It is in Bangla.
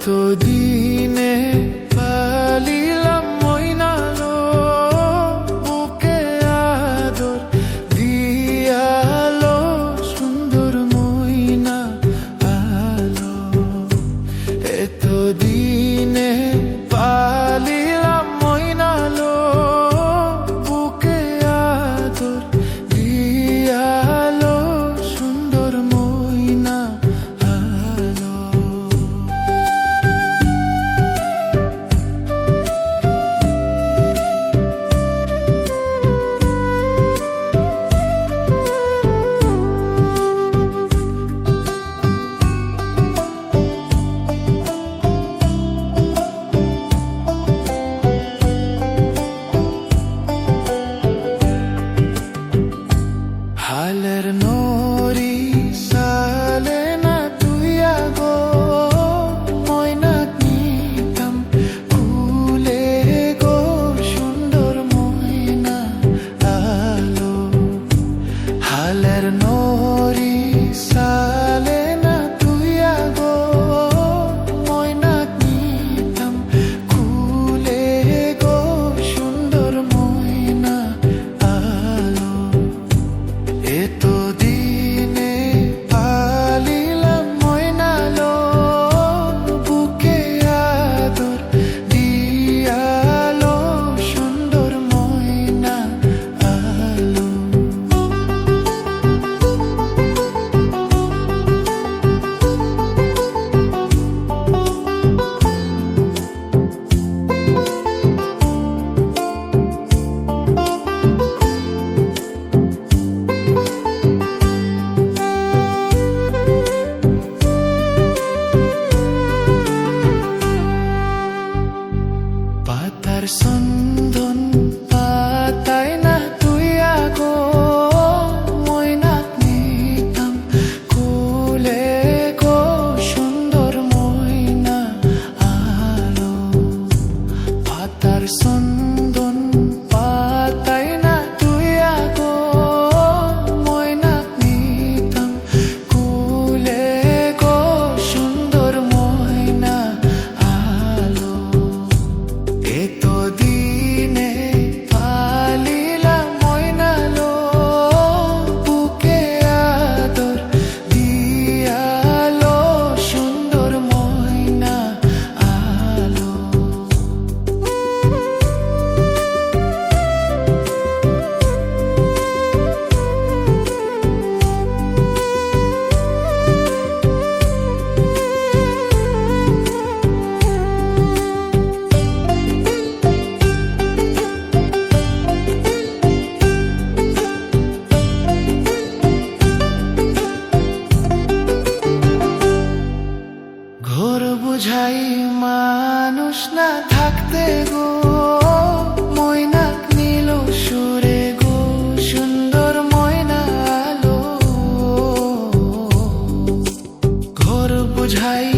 এতদিনে পালিলাম মইনালো বুকে আদর দিয়ালো সুন্দর মইনা আলো। এতদিনে পালিলাম মইনালো বুকে আদর দিয়ালো সুন্দর মইনা আলো। হালের নরি সালে না তুই আগো ময়নাক নিতাম কুলে গো সুন্দর ময়না আলো। হালের নরি সালে না তুই আগো ময়নাক নিতাম কুলে গো সুন্দর ময়না আলো। এতদিনে পালিলাম ময়নালো বুকে আদর দিয়ালো সুন্দর ময়না আলো। পাতার সন্দন পাতায় না তুই আগো ময়নাক নিতাম কুলে গো সুন্দর ময়না আলো। পাতার সন্দন পাতায় না তুই আগো ময়নাক নিতাম কুলে গো সুন্দর ময়না আলো। এতদিনে পালিলাম ময়নালো বুকে আদর দিয়ালো সুন্দর ময়না আলো। ঘোর বুঝাই মানুষ না থাকতে গো ময়নাক নীল সুরে গো সুন্দর ময়না আলো। ঘোর বুঝাই